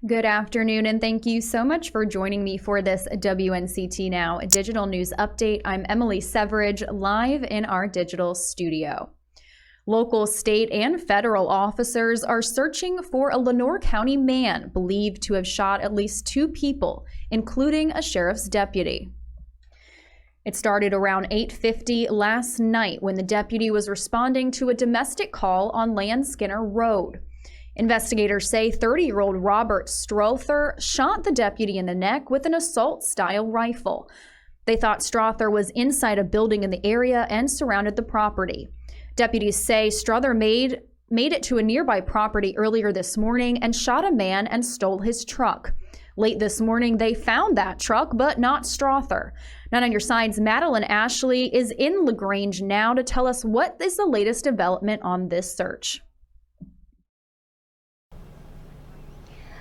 Good afternoon, and thank you so much for joining me for this WNCT Now digital news update. I'm Emily Severidge, live in our digital studio. Local, state, and federal officers are searching for a Lenoir County man believed to have shot at least 2 people, including a sheriff's deputy. It started around 8:50 last night when the deputy was responding to a domestic call on Lanskinner Road. Investigators say 30-year-old Robert Strother shot the deputy in the neck with an assault-style rifle. They thought Strother was inside a building in the area and surrounded the property. Deputies say Strother made it to a nearby property earlier this morning and shot a man and stole his truck. Late this morning, they found that truck, but not Strother. 9 on Your Side's Madeline Ashley is in LaGrange now to tell us what is the latest development on this search.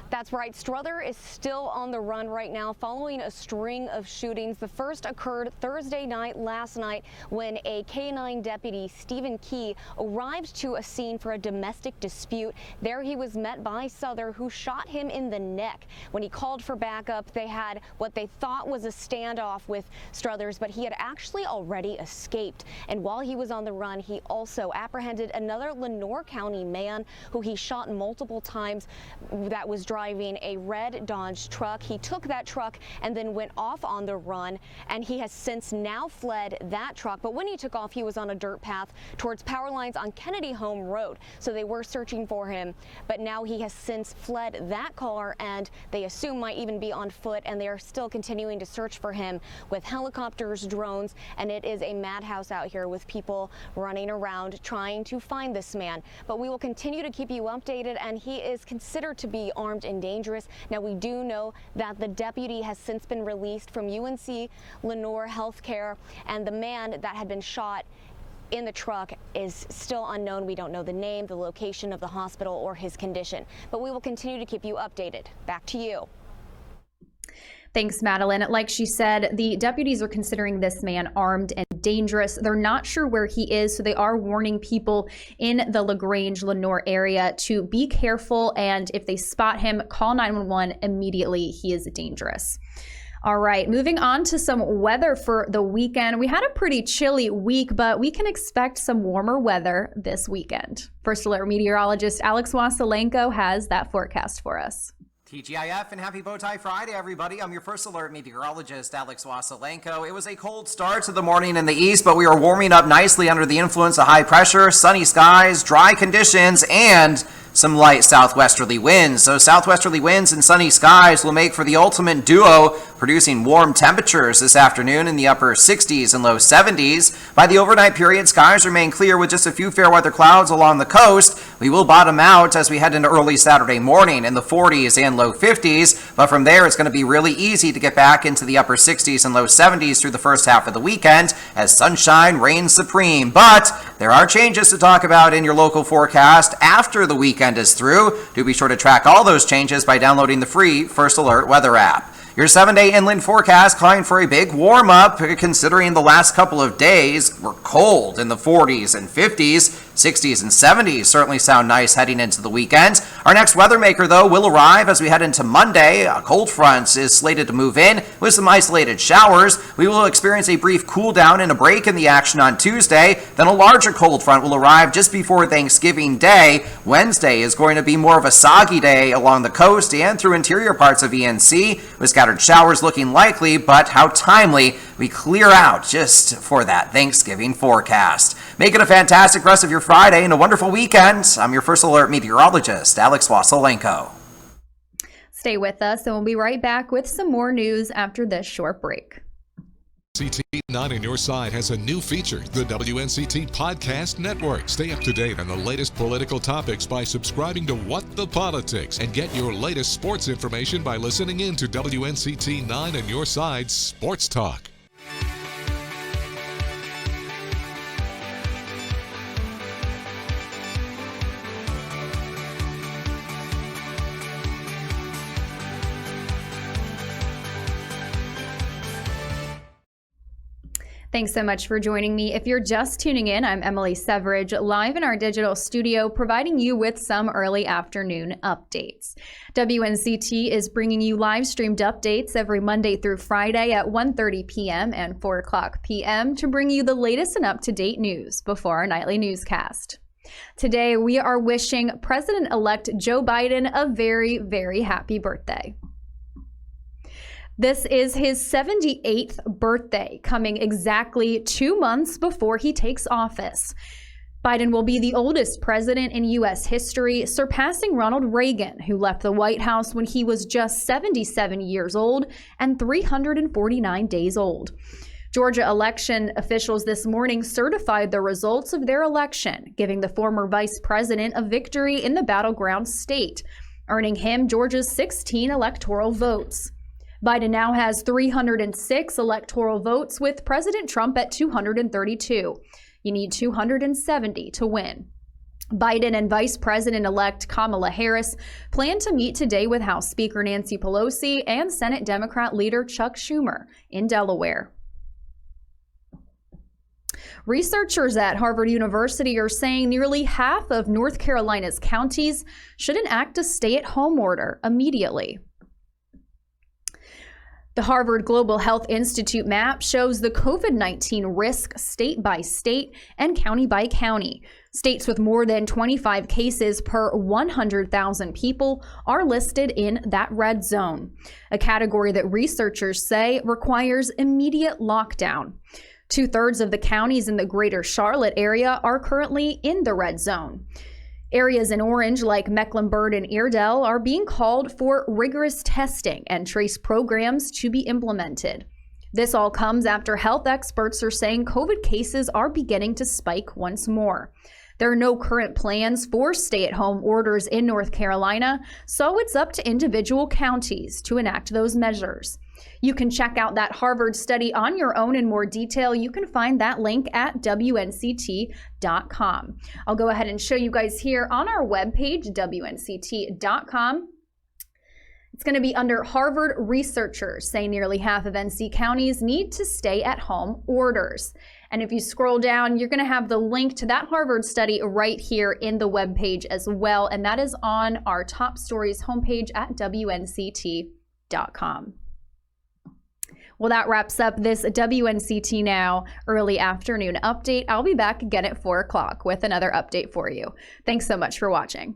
That's right. Strother is still on the run right now following a string of shootings. The first occurred Thursday night last night when a K-9 deputy, Stephen Key, arrived to a scene for a domestic dispute. There he was met by Strother, who shot him in the neck. When he called for backup, they had what they thought was a standoff with Struthers, but he had actually already escaped. And while he was on the run, he also apprehended another Lenoir County man who he shot multiple times that was driving a red Dodge truck. He took that truck and then went off on the run, and he has since now fled that truck. But when he took off, he was on a dirt path towards power lines on Kennedy Home Road. So they were searching for him, but now he has since fled that car, and they assume might even be on foot, and they are still continuing to search for him with helicopters, drones, and it is a madhouse out here with people running around trying to find this man. But we will continue to keep you updated, and he is considered to be armed and dangerous. Now, we do know that the deputy has since been released from UNC Lenoir Healthcare, and the man that had been shot in the truck is still unknown. We don't know the name, the location of the hospital, or his condition, but we will continue to keep you updated. Back to you. Thanks, Madeline. Like she said, the deputies are considering this man armed and dangerous. They're not sure where he is, so they are warning people in the LaGrange, Lenoir area to be careful, and if they spot him, call 911 immediately. He is dangerous. All right, moving on to some weather for the weekend. We had a pretty chilly week, but we can expect some warmer weather this weekend. First Alert meteorologist Alex Wassilenko has that forecast for us. TGIF and happy Bowtie Friday, everybody. I'm your First Alert meteorologist, Alex Wassilenko. It was a cold start to the morning in the east, but we are warming up nicely under the influence of high pressure, sunny skies, dry conditions, and some light southwesterly winds. So southwesterly winds and sunny skies will make for the ultimate duo, producing warm temperatures this afternoon in the upper 60s and low 70s. By the overnight period, skies remain clear with just a few fair weather clouds along the coast. We will bottom out as we head into early Saturday morning in the 40s and low 50s, but from there it's going to be really easy to get back into the upper 60s and low 70s through the first half of the weekend as sunshine reigns supreme. But there are changes to talk about in your local forecast after the weekend is through. Do be sure to track all those changes by downloading the free First Alert weather app. Your 7-day inland forecast calling for a big warm-up, considering the last couple of days were cold in the 40s and 50s. 60s and 70s certainly sound nice heading into the weekend. Our next weather maker, though, will arrive as we head into Monday. A cold front is slated to move in with some isolated showers. We will experience a brief cool down and a break in the action on Tuesday. Then a larger cold front will arrive just before Thanksgiving Day. Wednesday is going to be more of a soggy day along the coast and through interior parts of ENC, with scattered showers looking likely, but how timely we clear out just for that Thanksgiving forecast. Make it a fantastic rest of your Friday and a wonderful weekend. I'm your First Alert meteorologist, Alex Wassilenko. Stay with us, and we'll be right back with some more news after this short break. WNCT 9 on Your Side has a new feature, the WNCT Podcast Network. Stay up to date on the latest political topics by subscribing to What the Politics, and get your latest sports information by listening in to WNCT 9 on Your Side Sports Talk. Thanks so much for joining me. If you're just tuning in, I'm Emily Severidge, live in our digital studio, providing you with some early afternoon updates. WNCT is bringing you live streamed updates every Monday through Friday at 1:30 p.m. and 4 o'clock p.m. to bring you the latest and up-to-date news before our nightly newscast. Today, we are wishing President-elect Joe Biden a very, very happy birthday. This is his 78th birthday, coming exactly 2 months before he takes office. Biden will be the oldest president in U.S. history, surpassing Ronald Reagan, who left the White House when he was just 77 years old and 349 days old. Georgia election officials this morning certified the results of their election, giving the former vice president a victory in the battleground state, earning him Georgia's 16 electoral votes. Biden now has 306 electoral votes, with President Trump at 232. You need 270 to win. Biden and Vice President-elect Kamala Harris plan to meet today with House Speaker Nancy Pelosi and Senate Democrat leader Chuck Schumer in Delaware. Researchers at Harvard University are saying nearly half of North Carolina's counties should enact a stay-at-home order immediately. The Harvard Global Health Institute map shows the COVID-19 risk state by state and county by county. States with more than 25 cases per 100,000 people are listed in that red zone, a category that researchers say requires immediate lockdown. 2/3 of the counties in the greater Charlotte area are currently in the red zone. Areas in orange, like Mecklenburg and Iredell, are being called for rigorous testing and trace programs to be implemented. This all comes after health experts are saying COVID cases are beginning to spike once more. There are no current plans for stay-at-home orders in North Carolina, so it's up to individual counties to enact those measures. You can check out that Harvard study on your own in more detail. You can find that link at WNCT.com. I'll go ahead and show you guys here on our webpage, WNCT.com. It's going to be under Harvard researchers say nearly half of NC counties need to stay at home orders. And if you scroll down, you're going to have the link to that Harvard study right here in the webpage as well. And that is on our top stories homepage at WNCT.com. Well, that wraps up this WNCT Now early afternoon update. I'll be back again at 4 o'clock with another update for you. Thanks so much for watching.